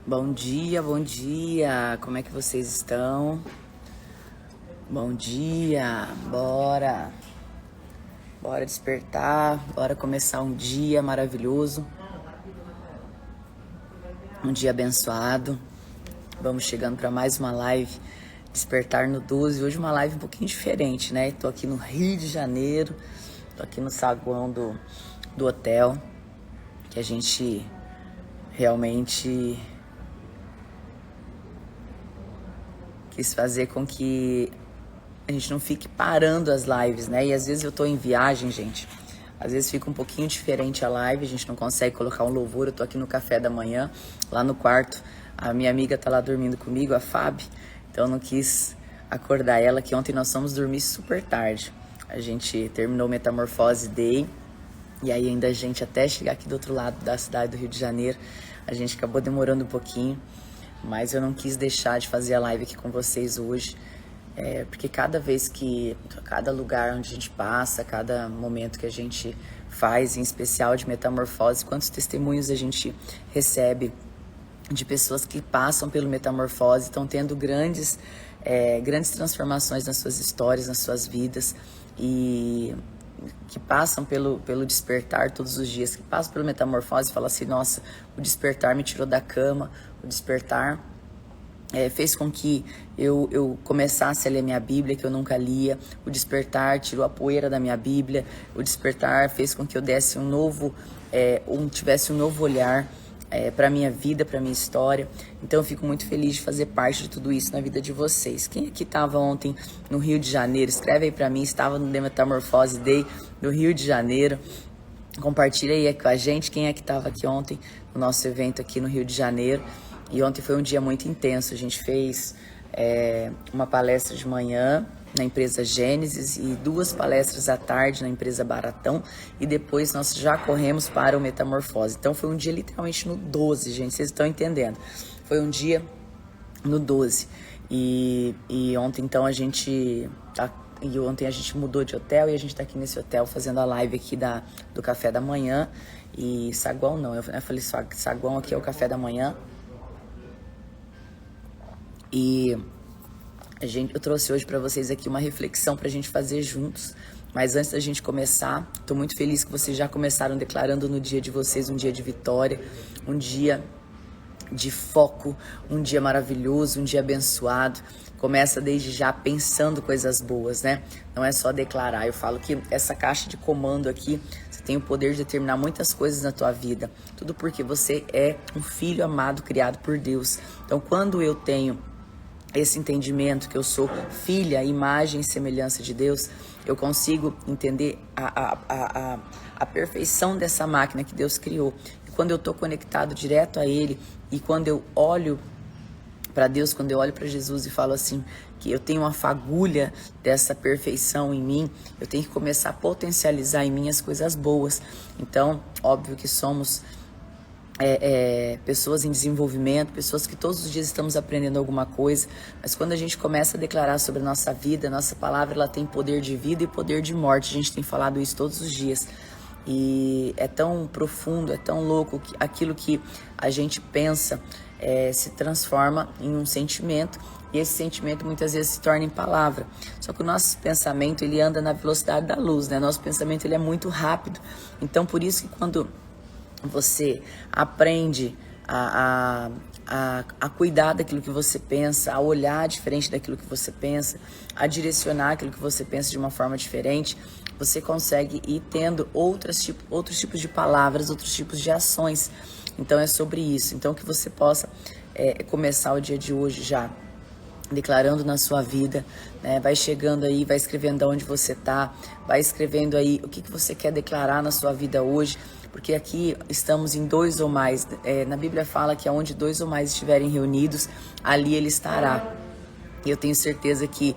Bom dia, bom dia. Como é que vocês estão? Bom dia. Bora. Bora despertar, bora começar um dia maravilhoso. Um dia abençoado. Vamos chegando para mais uma live Despertar no 12. Hoje uma live um pouquinho diferente, né? Tô aqui no Rio de Janeiro. Tô aqui no saguão do hotel, que a gente realmente quis fazer com que a gente não fique parando as lives, né? E às vezes eu tô em viagem, gente. Às vezes fica um pouquinho diferente a live, a gente não consegue colocar um louvor. Eu tô aqui no café da manhã, lá no quarto. A minha amiga tá lá dormindo comigo, a Fábio. Então eu não quis acordar ela, que ontem nós fomos dormir super tarde. A gente terminou o Metamorfose Day. E aí ainda a gente, até chegar aqui do outro lado da cidade do Rio de Janeiro, a gente acabou demorando um pouquinho. Mas eu não quis deixar de fazer a live aqui com vocês hoje. Porque cada lugar onde a gente passa, cada momento que a gente faz, em especial de metamorfose, quantos testemunhos a gente recebe de pessoas que passam pelo metamorfose, estão tendo grandes transformações nas suas histórias, nas suas vidas, e que passam pelo despertar todos os dias, que passam pelo metamorfose e falam assim: nossa, o despertar me tirou da cama, o despertar fez com que eu começasse a ler minha Bíblia, que eu nunca lia. O despertar tirou a poeira da minha Bíblia. O despertar fez com que eu desse tivesse um novo olhar para minha vida, para minha história. Então eu fico muito feliz de fazer parte de tudo isso na vida de vocês. Quem aqui estava ontem no Rio de Janeiro? Escreve aí para mim. Estava no The Metamorphose Day do Rio de Janeiro. Compartilha aí com a gente quem é que estava aqui ontem no nosso evento aqui no Rio de Janeiro. E ontem foi um dia muito intenso. A gente fez uma palestra de manhã na empresa Gênesis e 2 palestras à tarde na empresa Baratão. E depois nós já corremos para o Metamorfose. Então foi um dia literalmente no 12, gente. Vocês estão entendendo? Foi um dia no 12. E ontem então ontem a gente mudou de hotel e a gente tá aqui nesse hotel fazendo a live aqui do café da manhã. E saguão não, eu falei saguão aqui é o café da manhã. E eu trouxe hoje para vocês aqui uma reflexão para a gente fazer juntos. Mas antes da gente começar, estou muito feliz que vocês já começaram declarando no dia de vocês um dia de vitória, um dia de foco, um dia maravilhoso, um dia abençoado. Começa desde já pensando coisas boas, né? Não é só declarar. Eu falo que essa caixa de comando aqui, você tem o poder de determinar muitas coisas na tua vida. Tudo porque você é um filho amado, criado por Deus. Então, quando eu tenho esse entendimento que eu sou filha, imagem e semelhança de Deus, eu consigo entender a perfeição dessa máquina que Deus criou. E quando eu estou conectado direto a Ele, e quando eu olho para Deus, quando eu olho para Jesus e falo assim, que eu tenho uma fagulha dessa perfeição em mim, eu tenho que começar a potencializar em mim as coisas boas. Então, óbvio que somos pessoas em desenvolvimento, pessoas que todos os dias estamos aprendendo alguma coisa, mas quando a gente começa a declarar sobre a nossa vida, a nossa palavra ela tem poder de vida e poder de morte. A gente tem falado isso todos os dias e é tão profundo, é tão louco que aquilo que a gente pensa se transforma em um sentimento, e esse sentimento muitas vezes se torna em palavra. Só que o nosso pensamento ele anda na velocidade da luz, né? Nosso pensamento ele é muito rápido. Então por isso que quando você aprende a cuidar daquilo que você pensa, a olhar diferente daquilo que você pensa, a direcionar aquilo que você pensa de uma forma diferente, você consegue ir tendo outros tipos de palavras, outros tipos de ações. Então é sobre isso. Então que você possa começar o dia de hoje já declarando na sua vida, né? Vai chegando aí, vai escrevendo onde você tá, vai escrevendo aí o que você quer declarar na sua vida hoje, porque aqui estamos em 2 ou mais, na Bíblia fala que aonde 2 ou mais estiverem reunidos, ali Ele estará. E eu tenho certeza que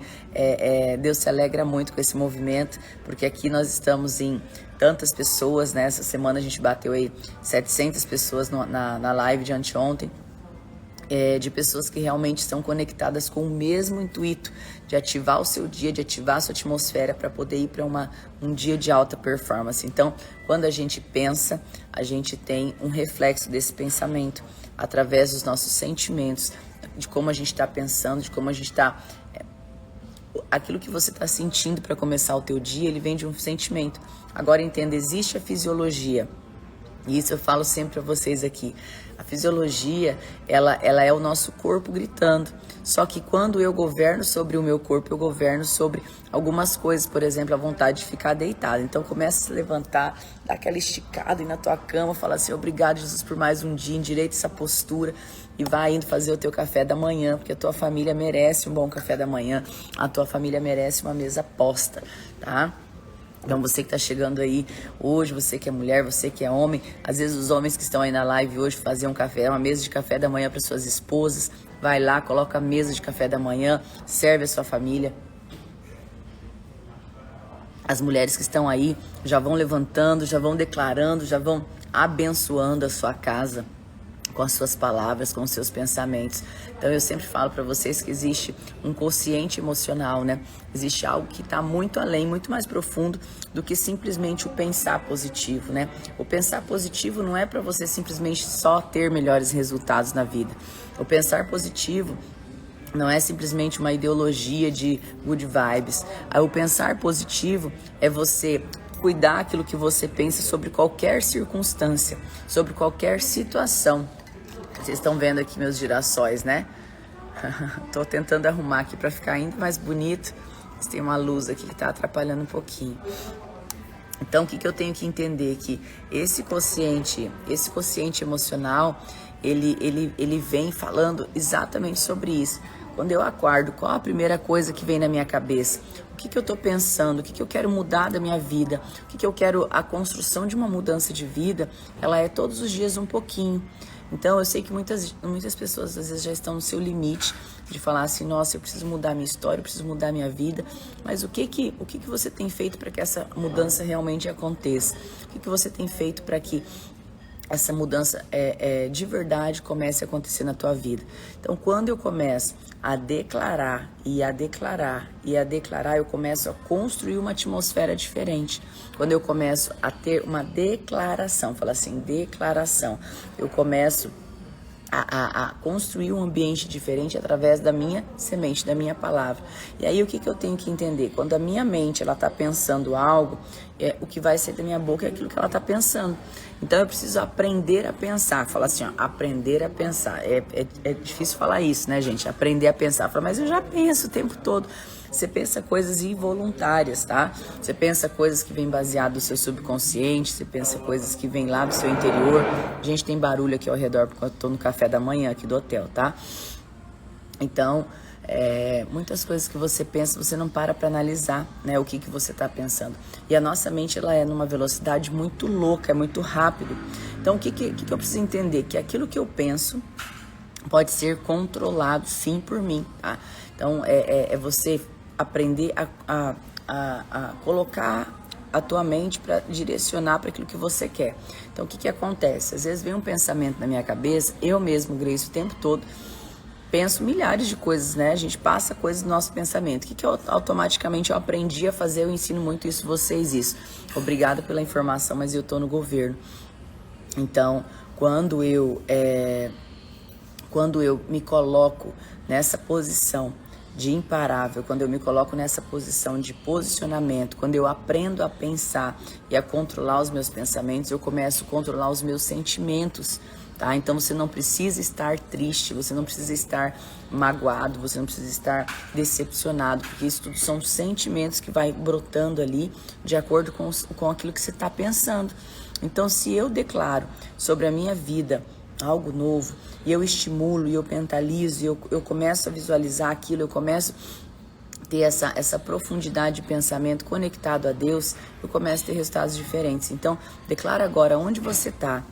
Deus se alegra muito com esse movimento, porque aqui nós estamos em tantas pessoas, né? Essa semana a gente bateu aí 700 pessoas na live de anteontem. de pessoas que realmente estão conectadas com o mesmo intuito de ativar o seu dia, de ativar a sua atmosfera para poder ir para um dia de alta performance. Então, quando a gente pensa, a gente tem um reflexo desse pensamento através dos nossos sentimentos, de como a gente está pensando, de como a gente está... Aquilo que você está sentindo para começar o teu dia, ele vem de um sentimento. Agora entenda, existe a fisiologia. E isso eu falo sempre para vocês aqui. A fisiologia, ela é o nosso corpo gritando. Só que quando eu governo sobre o meu corpo, eu governo sobre algumas coisas. Por exemplo, a vontade de ficar deitado. Então começa a se levantar, dá aquela esticada e na tua cama, fala assim, obrigado Jesus por mais um dia, endireita essa postura e vai indo fazer o teu café da manhã, porque a tua família merece um bom café da manhã, a tua família merece uma mesa posta, tá? Então você que está chegando aí hoje, você que é mulher, você que é homem, às vezes os homens que estão aí na live hoje faziam uma mesa de café da manhã para suas esposas, vai lá, coloca a mesa de café da manhã, serve a sua família. As mulheres que estão aí já vão levantando, já vão declarando, já vão abençoando a sua casa com as suas palavras, com os seus pensamentos. Então eu sempre falo para vocês que existe um quociente emocional, né? Existe algo que está muito além, muito mais profundo do que simplesmente o pensar positivo, né? O pensar positivo não é para você simplesmente só ter melhores resultados na vida. O pensar positivo não é simplesmente uma ideologia de good vibes. O pensar positivo é você cuidar aquilo que você pensa sobre qualquer circunstância, sobre qualquer situação. Vocês estão vendo aqui meus girassóis, né? Tô tentando arrumar aqui para ficar ainda mais bonito. Mas tem uma luz aqui que tá atrapalhando um pouquinho. Então, o que eu tenho que entender? Que esse quociente emocional, ele vem falando exatamente sobre isso. Quando eu acordo, qual a primeira coisa que vem na minha cabeça? O que eu estou pensando? O que eu quero mudar da minha vida? O que eu quero... A construção de uma mudança de vida, ela é todos os dias um pouquinho. Então, eu sei que muitas pessoas, às vezes, já estão no seu limite de falar assim, nossa, eu preciso mudar a minha história, eu preciso mudar a minha vida. Mas o que você tem feito para que essa mudança realmente aconteça? O que você tem feito para que essa mudança de verdade comece a acontecer na tua vida? Então, quando eu começo a declarar, eu começo a construir uma atmosfera diferente. Quando eu começo a ter uma declaração, fala assim, declaração, eu começo a construir um ambiente diferente através da minha semente, da minha palavra. E aí o que eu tenho que entender? Quando a minha mente ela está pensando algo, o que vai sair da minha boca é aquilo que ela está pensando. Então eu preciso aprender a pensar. Fala assim, ó, aprender a pensar. É difícil falar isso, né, gente? Aprender a pensar. Fala, mas eu já penso o tempo todo. Você pensa coisas involuntárias, tá? Você pensa coisas que vêm baseado no seu subconsciente, você pensa coisas que vêm lá do seu interior. A gente tem barulho aqui ao redor porque eu tô no café da manhã aqui do hotel, tá? Então, muitas coisas que você pensa, você não para analisar, né, o que você está pensando. E a nossa mente, ela é numa velocidade muito louca, é muito rápido. Então, o que eu preciso entender? Que aquilo que eu penso pode ser controlado, sim, por mim, tá? Então, você aprender a colocar a tua mente para direcionar para aquilo que você quer. Então, o que acontece? Às vezes vem um pensamento na minha cabeça, eu mesmo, Grace, o tempo todo, penso milhares de coisas, né? A gente passa coisas no nosso pensamento. O que automaticamente eu aprendi a fazer? Eu ensino muito isso, vocês isso. Obrigada pela informação, mas eu tô no governo. Então, quando eu me coloco nessa posição de imparável, quando eu me coloco nessa posição de posicionamento, quando eu aprendo a pensar e a controlar os meus pensamentos, eu começo a controlar os meus sentimentos, tá? Então você não precisa estar triste, você não precisa estar magoado, você não precisa estar decepcionado, porque isso tudo são sentimentos que vai brotando ali de acordo com aquilo que você está pensando. Então, se eu declaro sobre a minha vida algo novo, e eu estimulo, e eu mentalizo, e eu começo a visualizar aquilo, eu começo a ter essa profundidade de pensamento conectado a Deus, eu começo a ter resultados diferentes. Então, declara agora onde você está.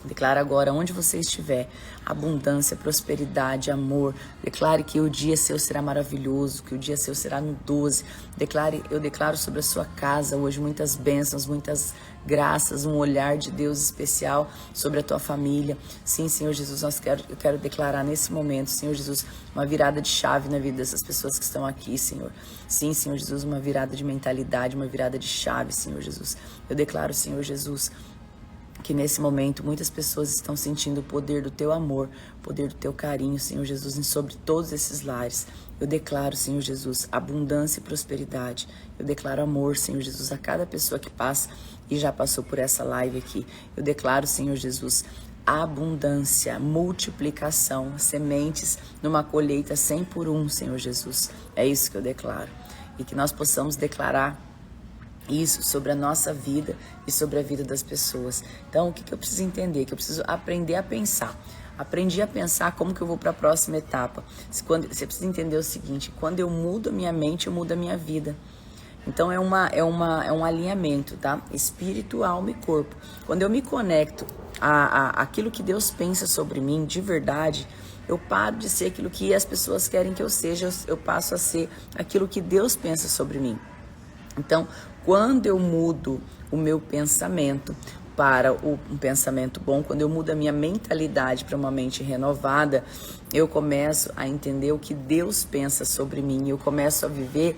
Declara agora, onde você estiver, abundância, prosperidade, amor. Declare que o dia seu será maravilhoso, que o dia seu será no 12. Eu declaro sobre a sua casa hoje muitas bênçãos, muitas graças, um olhar de Deus especial sobre a tua família. Sim, Senhor Jesus, eu quero declarar nesse momento, Senhor Jesus, uma virada de chave na vida dessas pessoas que estão aqui, Senhor. Sim, Senhor Jesus, uma virada de mentalidade, uma virada de chave, Senhor Jesus. Eu declaro, Senhor Jesus, que nesse momento muitas pessoas estão sentindo o poder do teu amor, o poder do teu carinho, Senhor Jesus, sobre todos esses lares. Eu declaro, Senhor Jesus, abundância e prosperidade. Eu declaro amor, Senhor Jesus, a cada pessoa que passa e já passou por essa live aqui. Eu declaro, Senhor Jesus, abundância, multiplicação, sementes numa colheita 100 por 1, Senhor Jesus. É isso que eu declaro. E que nós possamos declarar isso sobre a nossa vida e sobre a vida das pessoas. Então, o que eu preciso entender? Que eu preciso aprender a pensar. Aprendi a pensar como que eu vou para a próxima etapa. Você precisa entender o seguinte, quando eu mudo a minha mente, eu mudo a minha vida. Então, é um alinhamento, tá? Espírito, alma e corpo. Quando eu me conecto àquilo que Deus pensa sobre mim, de verdade, eu paro de ser aquilo que as pessoas querem que eu seja, eu passo a ser aquilo que Deus pensa sobre mim. Então, quando eu mudo o meu pensamento para um pensamento bom, quando eu mudo a minha mentalidade para uma mente renovada, eu começo a entender o que Deus pensa sobre mim, eu começo a viver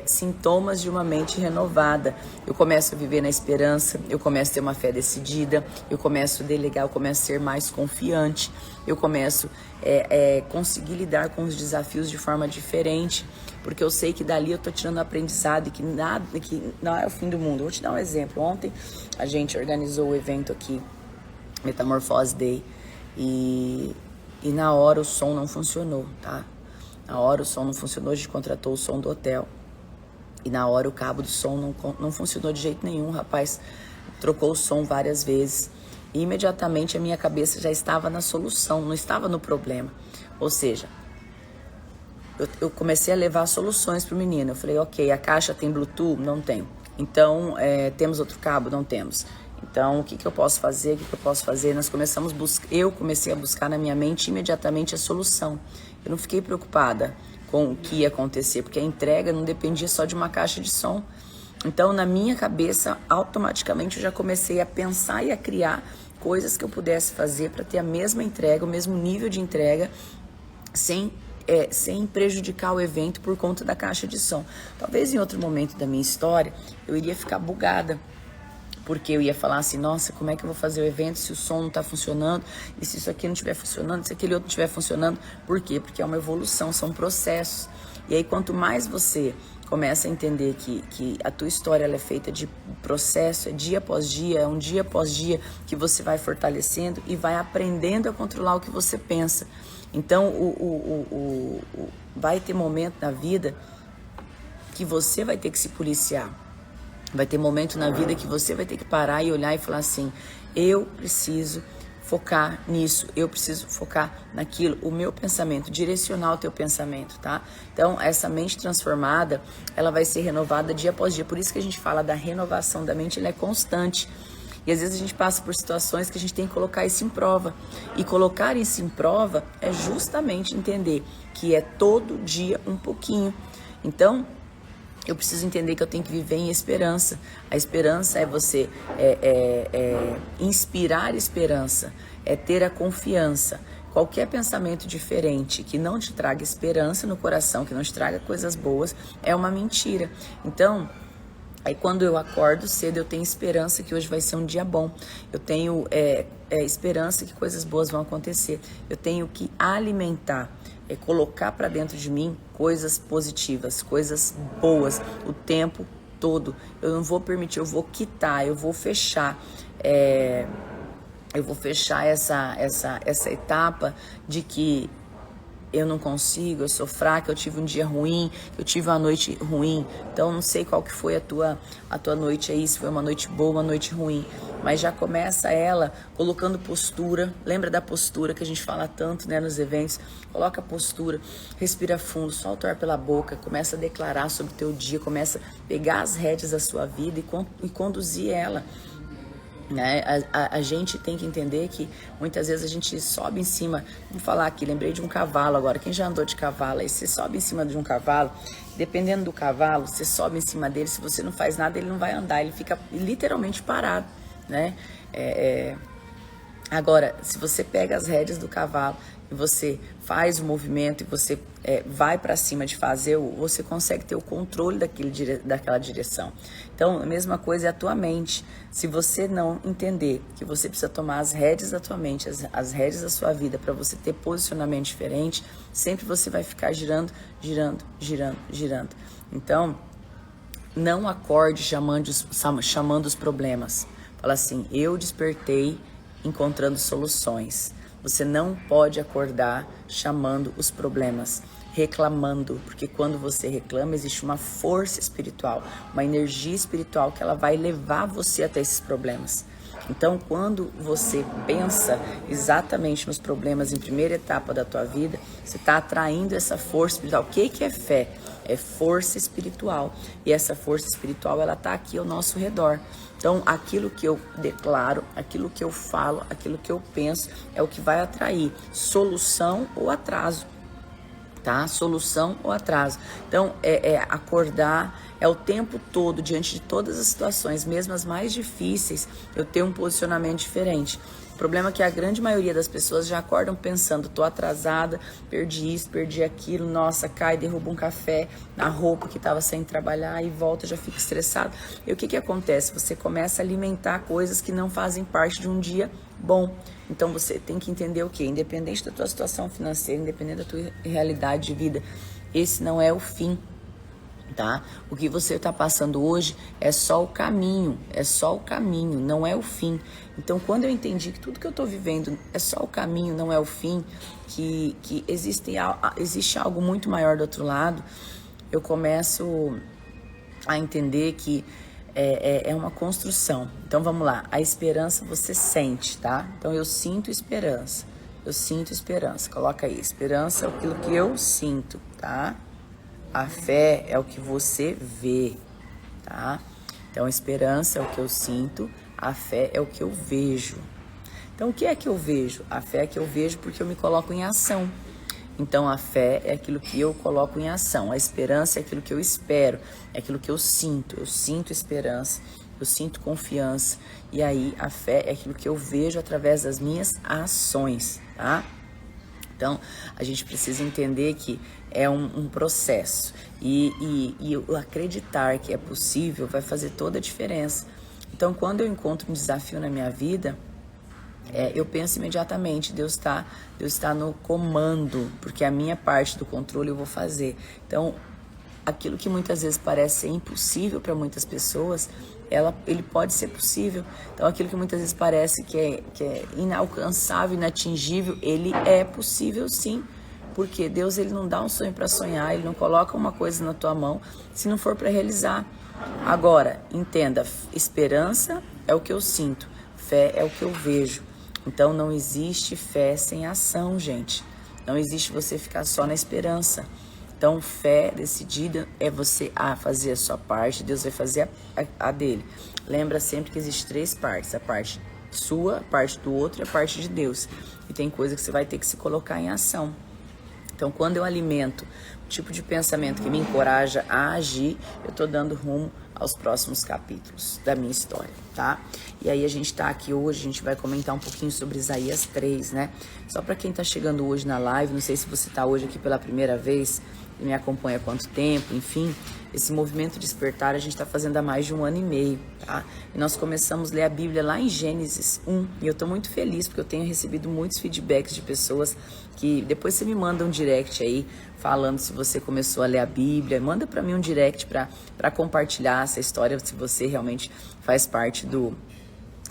sintomas de uma mente renovada. Eu começo a viver na esperança, eu começo a ter uma fé decidida, eu começo a delegar, eu começo a ser mais confiante, eu começo a conseguir lidar com os desafios de forma diferente, porque eu sei que dali eu tô tirando aprendizado e que não é o fim do mundo. Eu vou te dar um exemplo. Ontem a gente organizou o evento aqui, Metamorfose Day, e na hora o som não funcionou, tá? Na hora o som não funcionou, a gente contratou o som do hotel. E na hora o cabo do som não funcionou de jeito nenhum, rapaz. Trocou o som várias vezes. E imediatamente a minha cabeça já estava na solução, não estava no problema. Ou seja, eu comecei a levar soluções pro menino. Eu falei, ok, a caixa tem Bluetooth? Não tem. Então, temos outro cabo? Não temos. Então, o que eu posso fazer? O que eu posso fazer? Eu comecei a buscar na minha mente imediatamente a solução. Eu não fiquei preocupada com o que ia acontecer, porque a entrega não dependia só de uma caixa de som. Então, na minha cabeça, automaticamente eu já comecei a pensar e a criar coisas que eu pudesse fazer para ter a mesma entrega, o mesmo nível de entrega, sem prejudicar o evento por conta da caixa de som. Talvez em outro momento da minha história, eu iria ficar bugada, porque eu ia falar assim, nossa, como é que eu vou fazer o evento se o som não está funcionando, e se isso aqui não estiver funcionando, se aquele outro não estiver funcionando. Por quê? Porque é uma evolução, são processos. E aí, quanto mais você começa a entender que a tua história ela é feita de processo, é dia após dia, é um dia após dia que você vai fortalecendo e vai aprendendo a controlar o que você pensa. Então, vai ter momento na vida que você vai ter que se policiar. Vai ter momento na vida que você vai ter que parar e olhar e falar assim, eu preciso focar nisso, eu preciso focar naquilo, o meu pensamento, direcionar o teu pensamento, tá? Então, essa mente transformada, ela vai ser renovada dia após dia. Por isso que a gente fala da renovação da mente, ela é constante. E às vezes a gente passa por situações que a gente tem que colocar isso em prova. E colocar isso em prova é justamente entender que é todo dia um pouquinho. Então, eu preciso entender que eu tenho que viver em esperança. A esperança é você inspirar esperança, é ter a confiança. Qualquer pensamento diferente que não te traga esperança no coração, que não te traga coisas boas, é uma mentira. Então, aí quando eu acordo cedo, eu tenho esperança que hoje vai ser um dia bom. Eu tenho esperança que coisas boas vão acontecer. Eu tenho que alimentar, colocar para dentro de mim coisas positivas, coisas boas o tempo todo. Eu não vou permitir, eu vou quitar, eu vou fechar. Eu vou fechar essa etapa de que eu não consigo, eu sou fraca, eu tive um dia ruim, eu tive uma noite ruim. Então, não sei qual que foi a tua noite aí, se foi uma noite boa, uma noite ruim. Mas já começa ela colocando postura. Lembra da postura que a gente fala tanto, né, nos eventos? Coloca a postura, respira fundo, solta o ar pela boca, começa a declarar sobre o teu dia, começa a pegar as rédeas da sua vida e conduzir ela. né? A gente tem que entender que muitas vezes a gente sobe em cima, vamos falar aqui, lembrei de um cavalo agora, quem já andou de cavalo, aí você sobe em cima de um cavalo, dependendo do cavalo, você sobe em cima dele, se você não faz nada, ele não vai andar, ele fica literalmente parado, né? Agora, se você pega as rédeas do cavalo e você faz o movimento e você vai para cima de fazer, você consegue ter o controle daquela direção. Então, a mesma coisa é a tua mente. Se você não entender que você precisa tomar as rédeas da tua mente, as rédeas da sua vida, para você ter posicionamento diferente, sempre você vai ficar girando, girando, girando, girando. Então, não acorde chamando os problemas. Fala assim, eu despertei encontrando soluções. Você não pode acordar chamando os problemas, reclamando, porque quando você reclama existe uma força espiritual, uma energia espiritual que ela vai levar você até esses problemas. Então, quando você pensa exatamente nos problemas em primeira etapa da tua vida, você está atraindo essa força espiritual. O que é fé? É força espiritual. E essa força espiritual, ela está aqui ao nosso redor. Então, aquilo que eu declaro, aquilo que eu falo, aquilo que eu penso, é o que vai atrair solução ou atraso. Tá? Solução ou atraso. Então, acordar, é o tempo todo, diante de todas as situações, mesmo as mais difíceis, eu ter um posicionamento diferente. O problema é que a grande maioria das pessoas já acordam pensando, tô atrasada, perdi isso, perdi aquilo, nossa, cai, derruba um café na roupa que estava sem trabalhar e volta, já fica estressado. E o que acontece? Você começa a alimentar coisas que não fazem parte de um dia bom. Então você tem que entender o quê? Independente da tua situação financeira, independente da tua realidade de vida, esse não é o fim, tá? O que você está passando hoje é só o caminho, não é o fim. Então, quando eu entendi que tudo que eu estou vivendo é só o caminho, não é o fim, que existe algo muito maior do outro lado, eu começo a entender que é uma construção. Então, vamos lá. A esperança você sente, tá? Então, eu sinto esperança. Eu sinto esperança. Coloca aí. Esperança é aquilo que eu sinto, tá? A fé é o que você vê, tá? Então, esperança é o que eu sinto, a fé é o que eu vejo. Então, o que é que eu vejo? A fé é que eu vejo porque eu me coloco em ação. Então, a fé é aquilo que eu coloco em ação. A esperança é aquilo que eu espero, é aquilo que eu sinto. Eu sinto esperança, eu sinto confiança. E aí, a fé é aquilo que eu vejo através das minhas ações, tá? Então, a gente precisa entender que é um processo e o acreditar que é possível vai fazer toda a diferença. Então, quando eu encontro um desafio na minha vida, eu penso imediatamente, Deus está no comando, porque a minha parte do controle eu vou fazer. Então, aquilo que muitas vezes parece ser impossível para muitas pessoas, ele pode ser possível. Então, aquilo que muitas vezes parece que é inalcançável, inatingível, ele é possível sim. Porque Deus, ele não dá um sonho para sonhar, ele não coloca uma coisa na tua mão se não for para realizar. Agora, entenda, esperança é o que eu sinto, fé é o que eu vejo. Então, não existe fé sem ação, gente. Não existe você ficar só na esperança. Então, fé decidida é você fazer a sua parte, Deus vai fazer a dele. Lembra sempre que existe 3 partes, a parte sua, a parte do outro e a parte de Deus. E tem coisa que você vai ter que se colocar em ação. Então, quando eu alimento o tipo de pensamento que me encoraja a agir, eu estou dando rumo aos próximos capítulos da minha história, tá? E aí a gente tá aqui hoje, a gente vai comentar um pouquinho sobre Isaías 3, né? Só para quem tá chegando hoje na live, não sei se você tá hoje aqui pela primeira vez e me acompanha há quanto tempo, enfim, esse movimento Despertar a gente está fazendo há mais de 1 ano e meio, tá? E nós começamos a ler a Bíblia lá em Gênesis 1, e eu tô muito feliz porque eu tenho recebido muitos feedbacks de pessoas que depois você me manda um direct aí, falando se você começou a ler a Bíblia, manda para mim um direct para compartilhar essa história, se você realmente faz parte do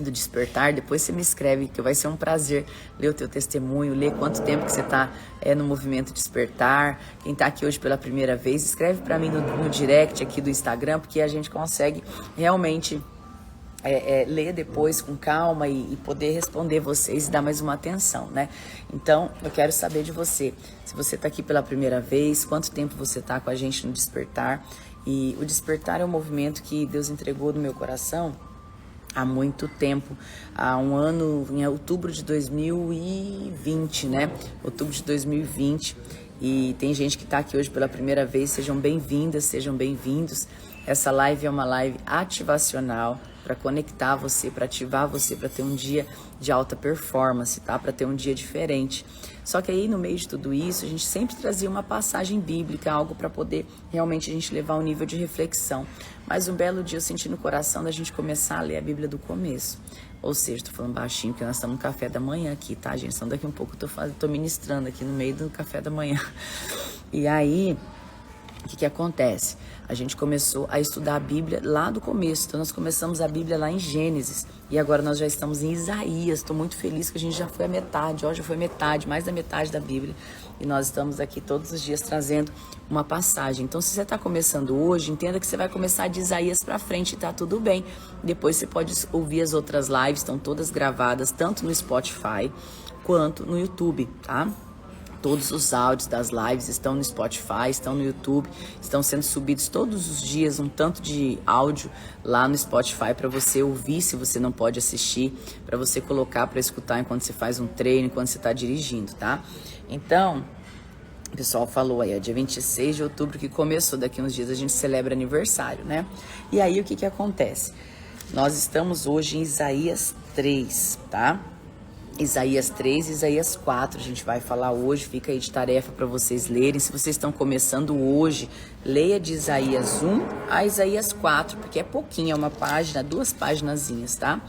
Despertar. Depois você me escreve, que vai ser um prazer ler o teu testemunho, ler quanto tempo que você está no movimento Despertar. Quem está aqui hoje pela primeira vez, escreve para mim no direct aqui do Instagram, porque a gente consegue realmente ler depois com calma e poder responder vocês e dar mais uma atenção, né? Então, eu quero saber de você, se você está aqui pela primeira vez, quanto tempo você está com a gente no Despertar. E o Despertar é um movimento que Deus entregou no meu coração há muito tempo, há um ano, em outubro de 2020, né? Outubro de 2020. E tem gente que está aqui hoje pela primeira vez, sejam bem-vindas, sejam bem-vindos. Essa live é uma live ativacional para conectar você, para ativar você, para ter um dia de alta performance, tá? Para ter um dia diferente. Só que aí no meio de tudo isso, a gente sempre trazia uma passagem bíblica, algo para poder realmente a gente levar um nível de reflexão. Mas um belo dia eu senti no coração da gente começar a ler a Bíblia do começo. Ou seja, tô falando baixinho porque nós estamos no café da manhã aqui, tá, gente? Então daqui um pouco eu tô ministrando aqui no meio do café da manhã. E aí, o que acontece? A gente começou a estudar a Bíblia lá do começo. Então nós começamos a Bíblia lá em Gênesis. E agora nós já estamos em Isaías. Estou muito feliz que a gente já foi a metade. Hoje já foi metade, mais da metade da Bíblia. E nós estamos aqui todos os dias trazendo uma passagem. Então se você está começando hoje, entenda que você vai começar de Isaías para frente e tá tudo bem. Depois você pode ouvir as outras lives, estão todas gravadas, tanto no Spotify quanto no YouTube, tá? Todos os áudios das lives estão no Spotify, estão no YouTube, estão sendo subidos todos os dias um tanto de áudio lá no Spotify para você ouvir se você não pode assistir, para você colocar para escutar enquanto você faz um treino, enquanto você está dirigindo, tá? Então, o pessoal falou aí, é dia 26 de outubro que começou, daqui uns dias a gente celebra aniversário, né? E aí o que acontece? Nós estamos hoje em Isaías 3, tá? Isaías 3 e Isaías 4, a gente vai falar hoje, fica aí de tarefa para vocês lerem. Se vocês estão começando hoje, leia de Isaías 1 a Isaías 4, porque é pouquinho, é uma página, 2 paginazinhas, tá?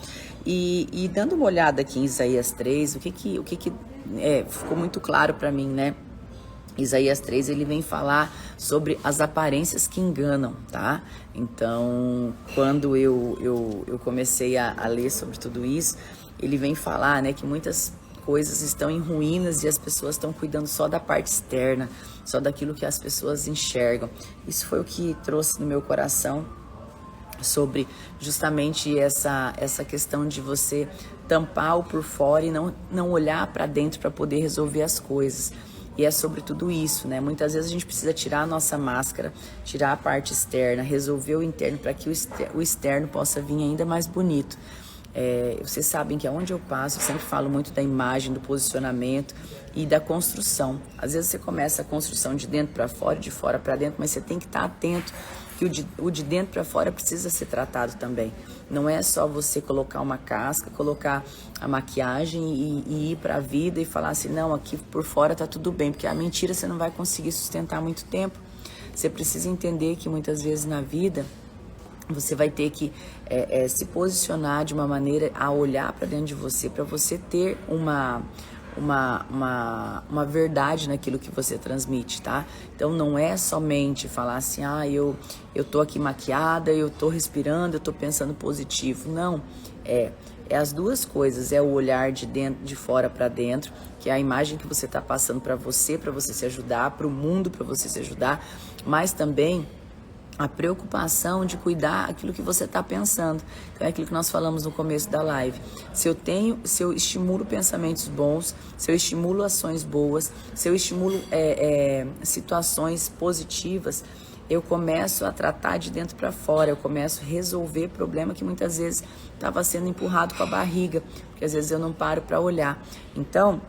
E dando uma olhada aqui em Isaías 3, o que ficou muito claro para mim, né? Isaías 3, ele vem falar sobre as aparências que enganam, tá? Então, quando eu comecei a ler sobre tudo isso, ele vem falar, né, que muitas coisas estão em ruínas e as pessoas estão cuidando só da parte externa, só daquilo que as pessoas enxergam. Isso foi o que trouxe no meu coração sobre justamente essa questão de você tampar o por fora e não olhar para dentro para poder resolver as coisas. E é sobre tudo isso, né? Muitas vezes a gente precisa tirar a nossa máscara, tirar a parte externa, resolver o interno para que o externo possa vir ainda mais bonito. Vocês sabem que aonde eu passo, eu sempre falo muito da imagem, do posicionamento e da construção. Às vezes você começa a construção de dentro para fora, de fora para dentro, mas você tem que estar atento que o de dentro para fora precisa ser tratado também. Não é só você colocar uma casca, colocar a maquiagem e ir para a vida e falar assim, não, aqui por fora tá tudo bem, porque a mentira você não vai conseguir sustentar muito tempo. Você precisa entender que muitas vezes na vida você vai ter que se posicionar de uma maneira a olhar para dentro de você, para você ter uma verdade naquilo que você transmite, tá? Então não é somente falar assim, eu tô aqui maquiada, eu tô respirando, eu tô pensando positivo. Não, é as duas coisas, é o olhar de fora para dentro, que é a imagem que você tá passando para você se ajudar, para o mundo, para você se ajudar, mas também a preocupação de cuidar aquilo que você está pensando. Então é aquilo que nós falamos no começo da live. Se eu estimulo pensamentos bons, se eu estimulo ações boas, se eu estimulo situações positivas, eu começo a tratar de dentro para fora, eu começo a resolver problema que muitas vezes estava sendo empurrado com a barriga, porque às vezes eu não paro para olhar. Então,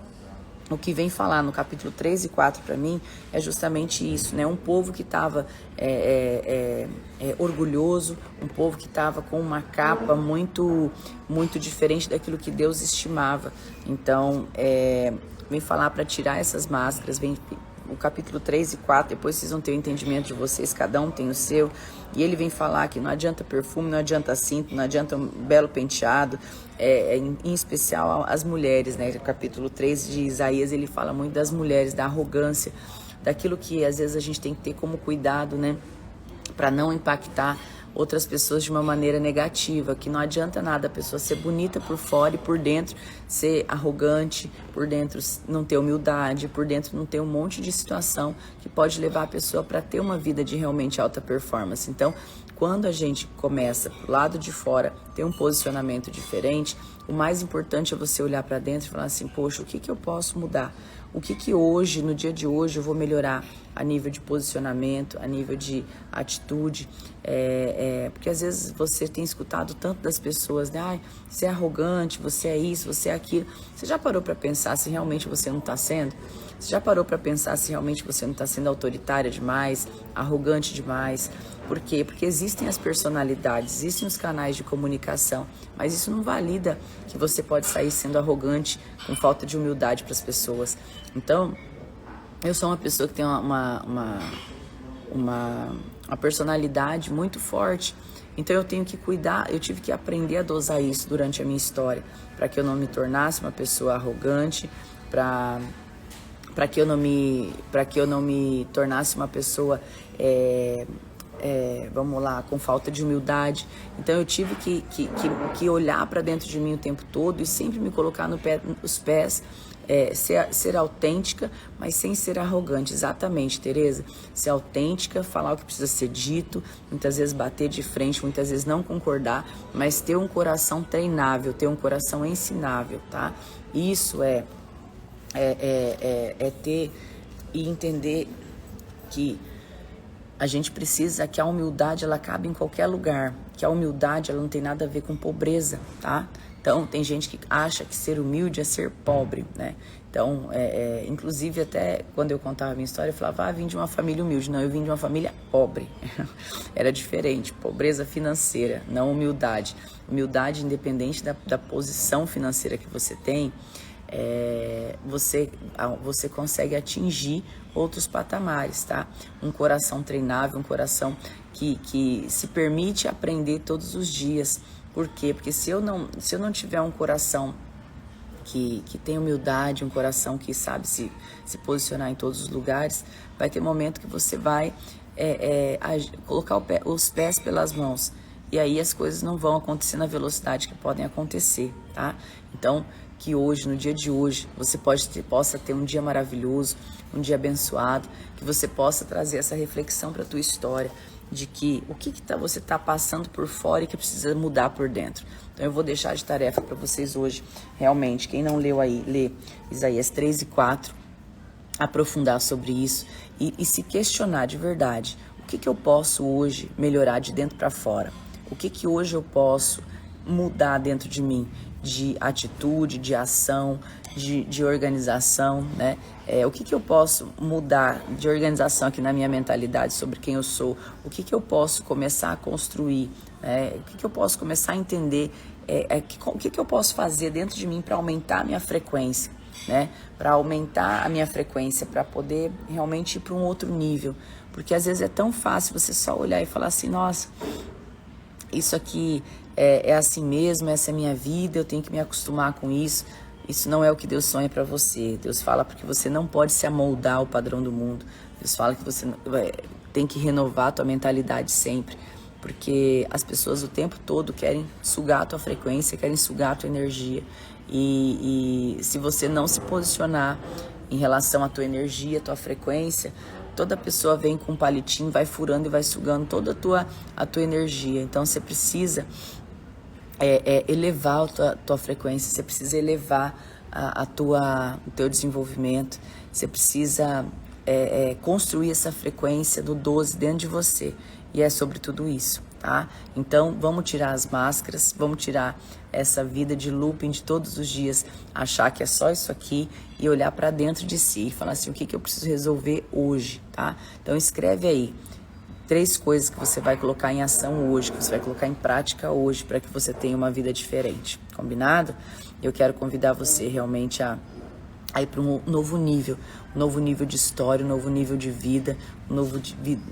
o que vem falar no capítulo 3 e 4 para mim é justamente isso, né? Um povo que estava orgulhoso, um povo que estava com uma capa muito, muito diferente daquilo que Deus estimava. Então, vem falar para tirar essas máscaras, vem o capítulo 3 e 4, depois vocês vão ter o entendimento de vocês, cada um tem o seu, e ele vem falar que não adianta perfume, não adianta cinto, não adianta um belo penteado, em especial as mulheres, né? No capítulo 3 de Isaías, ele fala muito das mulheres, da arrogância, daquilo que às vezes a gente tem que ter como cuidado, né? Para não impactar outras pessoas de uma maneira negativa, que não adianta nada a pessoa ser bonita por fora e por dentro ser arrogante, por dentro não ter humildade, por dentro não ter um monte de situação que pode levar a pessoa para ter uma vida de realmente alta performance. Então, quando a gente começa pro lado de fora ter um posicionamento diferente, o mais importante é você olhar para dentro e falar assim, poxa, o que eu posso mudar? O que hoje, no dia de hoje, eu vou melhorar a nível de posicionamento, a nível de atitude? Porque às vezes você tem escutado tanto das pessoas, né? Ai, você é arrogante, você é isso, você é aquilo. Você já parou para pensar se realmente você não está sendo? Você já parou para pensar se realmente você não está sendo autoritária demais, arrogante demais? Por quê? Porque existem as personalidades, existem os canais de comunicação, mas isso não valida que você pode sair sendo arrogante, com falta de humildade para as pessoas. Então, eu sou uma pessoa que tem uma personalidade muito forte, então eu tenho que cuidar, eu tive que aprender a dosar isso durante a minha história, para que eu não me tornasse uma pessoa arrogante, para que eu não me tornasse uma pessoa, vamos lá, com falta de humildade. Então eu tive que olhar para dentro de mim o tempo todo e sempre me colocar nos pés, ser autêntica, mas sem ser arrogante. Exatamente, Tereza. Ser autêntica, falar o que precisa ser dito, muitas vezes bater de frente, muitas vezes não concordar, mas ter um coração treinável, ter um coração ensinável, tá? Isso é ter e entender que a gente precisa que a humildade ela cabe em qualquer lugar, que a humildade ela não tem nada a ver com pobreza, tá? Então tem gente que acha que ser humilde é ser pobre, né? Então, inclusive até quando eu contava a minha história, eu falava, vim de uma família humilde. Não, eu vim de uma família pobre. Era diferente, pobreza financeira, não humildade. Humildade independente da posição financeira que você tem, você consegue atingir outros patamares, tá? Um coração treinável, um coração que se permite aprender todos os dias. Por quê? Porque se eu não tiver um coração que tem humildade, um coração que sabe se posicionar em todos os lugares, vai ter momento que você vai colocar os pés pelas mãos. E aí as coisas não vão acontecer na velocidade que podem acontecer, tá? Então, que hoje, no dia de hoje, você possa ter um dia maravilhoso, um dia abençoado, que você possa trazer essa reflexão para a tua história, de que o que você está passando por fora e que precisa mudar por dentro. Então eu vou deixar de tarefa para vocês hoje, realmente, quem não leu aí, lê Isaías 3 e 4, aprofundar sobre isso e se questionar de verdade, o que eu posso hoje melhorar de dentro para fora? O que hoje eu posso mudar dentro de mim, de atitude, de ação, de organização, né? O que eu posso mudar de organização aqui na minha mentalidade sobre quem eu sou? O que eu posso começar a construir? O que eu posso começar a entender? O que eu posso fazer dentro de mim para aumentar a minha frequência, né? Para aumentar a minha frequência, para poder realmente ir para um outro nível. Porque às vezes é tão fácil você só olhar e falar assim, nossa, isso aqui é assim mesmo, essa é a minha vida, eu tenho que me acostumar com isso. Isso não é o que Deus sonha para você. Deus fala porque você não pode se amoldar ao padrão do mundo. Deus fala que você tem que renovar a tua mentalidade sempre. Porque as pessoas o tempo todo querem sugar a tua frequência, querem sugar a tua energia. E se você não se posicionar em relação à tua energia, à tua frequência, toda pessoa vem com um palitinho, vai furando e vai sugando toda a tua energia. Então você precisa elevar a tua frequência, você precisa elevar o teu desenvolvimento, você precisa construir essa frequência do 12 dentro de você. E é sobre tudo isso, tá? Então vamos tirar as máscaras, vamos tirar essa vida de looping de todos os dias, achar que é só isso aqui e olhar para dentro de si e falar assim, o que eu preciso resolver hoje, tá? Então escreve aí 3 coisas que você vai colocar em ação hoje, que você vai colocar em prática hoje, para que você tenha uma vida diferente, combinado? Eu quero convidar você realmente a ir para um novo nível de história, um novo nível de vida, um novo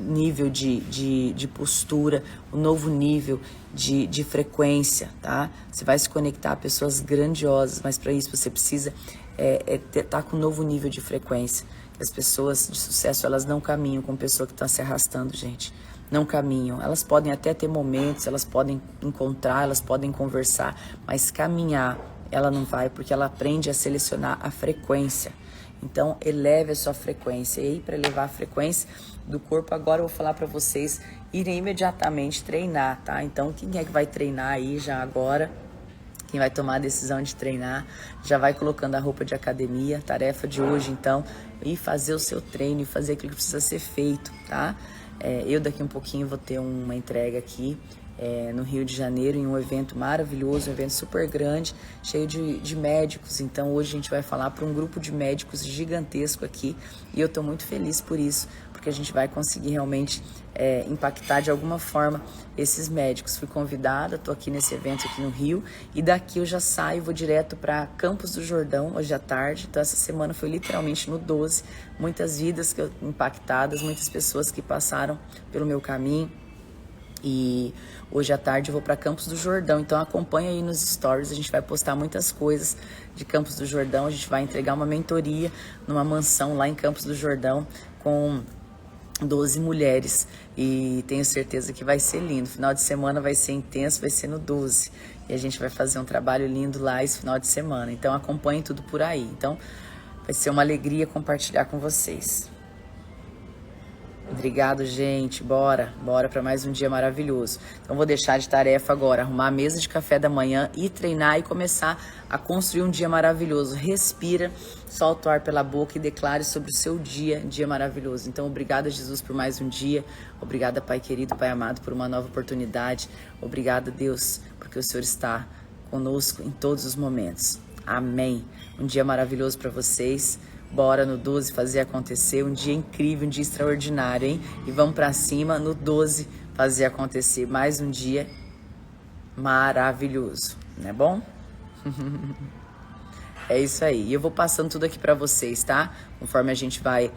nível de postura, um novo nível de frequência, tá? Você vai se conectar a pessoas grandiosas, mas para isso você precisa estar com um novo nível de frequência. As pessoas de sucesso, elas não caminham com pessoa que está se arrastando, gente. Não caminham. Elas podem até ter momentos, elas podem encontrar, elas podem conversar, mas caminhar, ela não vai, porque ela aprende a selecionar a frequência. Então, eleve a sua frequência. E aí, para elevar a frequência do corpo, agora eu vou falar para vocês irem imediatamente treinar, tá? Então, quem é que vai treinar aí já agora? Quem vai tomar a decisão de treinar, já vai colocando a roupa de academia. Tarefa de hoje, então, ir fazer o seu treino e fazer aquilo que precisa ser feito, tá? Eu daqui um pouquinho vou ter uma entrega aqui no Rio de Janeiro, em um evento maravilhoso, um evento super grande, cheio de médicos. Então hoje a gente vai falar para um grupo de médicos gigantesco aqui e eu estou muito feliz por isso, porque a gente vai conseguir realmente impactar de alguma forma esses médicos. Fui convidada, estou aqui nesse evento aqui no Rio e daqui eu já saio, vou direto para Campos do Jordão hoje à tarde. Então essa semana foi literalmente no 12, muitas vidas impactadas, muitas pessoas que passaram pelo meu caminho. E hoje à tarde eu vou para Campos do Jordão, então acompanha aí nos stories, a gente vai postar muitas coisas de Campos do Jordão, a gente vai entregar uma mentoria numa mansão lá em Campos do Jordão com 12 mulheres e tenho certeza que vai ser lindo. Final de semana vai ser intenso, vai ser no 12 e a gente vai fazer um trabalho lindo lá esse final de semana, então acompanhe tudo por aí. Então vai ser uma alegria compartilhar com vocês. Obrigado, gente. Bora para mais um dia maravilhoso. Então vou deixar de tarefa agora, arrumar a mesa de café da manhã e treinar e começar a construir um dia maravilhoso. Respira, solta o ar pela boca e declare sobre o seu dia maravilhoso. Então obrigada, Jesus, por mais um dia. Obrigada, Pai querido, Pai amado, por uma nova oportunidade. Obrigada, Deus, porque o Senhor está conosco em todos os momentos. Amém. Um dia maravilhoso para vocês. Bora no 12 fazer acontecer, um dia incrível, um dia extraordinário, hein? E vamos pra cima no 12 fazer acontecer mais um dia maravilhoso, não é bom? É isso aí. E eu vou passando tudo aqui pra vocês, tá? Conforme a gente vai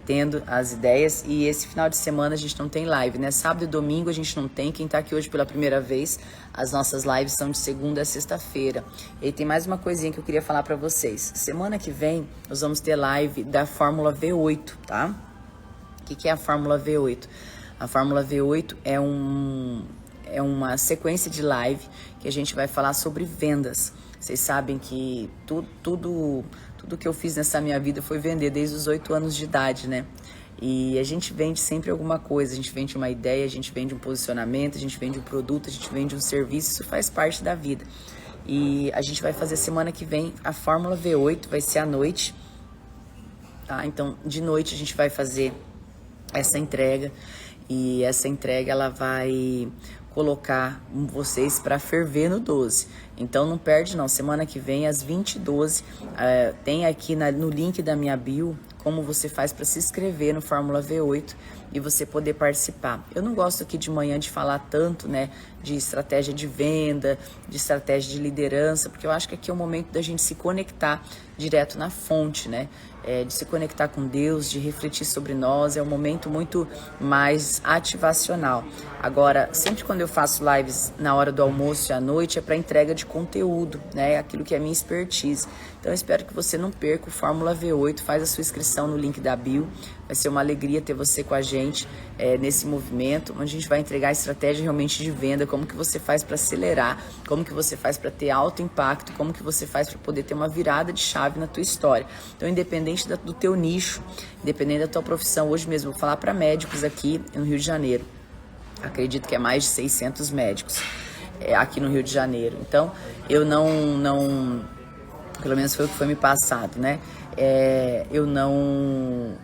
tendo as ideias. E esse final de semana a gente não tem live, né? Sábado e domingo a gente não tem. Quem tá aqui hoje pela primeira vez, as nossas lives são de segunda a sexta-feira. E aí tem mais uma coisinha que eu queria falar pra vocês. Semana que vem nós vamos ter live da Fórmula V8, tá? O que é a Fórmula V8? A Fórmula V8 é uma sequência de live que a gente vai falar sobre vendas. Vocês sabem que tudo que eu fiz nessa minha vida foi vender desde os 8 anos de idade, né? E a gente vende sempre alguma coisa, a gente vende uma ideia, a gente vende um posicionamento, a gente vende um produto, a gente vende um serviço, isso faz parte da vida. E a gente vai fazer semana que vem a Fórmula V8, vai ser à noite, tá? Então, de noite a gente vai fazer essa entrega e essa entrega ela vai colocar vocês para ferver no 12. Então não perde não, semana que vem às 20h12 tem aqui no link da minha bio como você faz para se inscrever no Fórmula V8 e você poder participar. Eu não gosto aqui de manhã de falar tanto, né, de estratégia de venda, de estratégia de liderança, porque eu acho que aqui é o momento da gente se conectar direto na fonte, né, de se conectar com Deus, de refletir sobre nós, é um momento muito mais ativacional. Agora, sempre quando eu faço lives na hora do almoço e à noite, é para entrega de conteúdo, né, aquilo que é minha expertise. Então eu espero que você não perca o Fórmula V8, faz a sua inscrição no link da bio, vai ser uma alegria ter você com a gente nesse movimento, onde a gente vai entregar a estratégia realmente de venda, como que você faz para acelerar, como que você faz para ter alto impacto, como que você faz para poder ter uma virada de chave na tua história. Então, independente do teu nicho, independente da tua profissão, hoje mesmo eu vou falar para médicos aqui no Rio de Janeiro. Acredito que é mais de 600 médicos aqui no Rio de Janeiro. Então, eu não pelo menos foi o que foi me passado, né? Eu não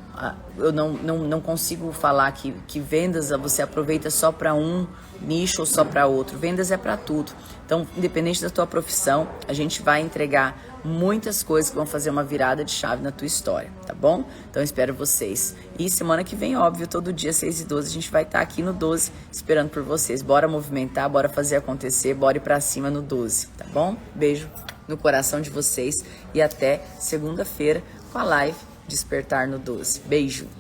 consigo falar que vendas você aproveita só para um nicho ou só para outro. Vendas é para tudo. Então, independente da tua profissão, a gente vai entregar muitas coisas que vão fazer uma virada de chave na tua história, tá bom? Então, eu espero vocês. E semana que vem, óbvio, todo dia, 6h12, a gente vai estar aqui no 12, esperando por vocês. Bora movimentar, bora fazer acontecer, bora ir pra cima no 12, tá bom? Beijo no coração de vocês e até segunda-feira com a live Despertar no 12. Beijo!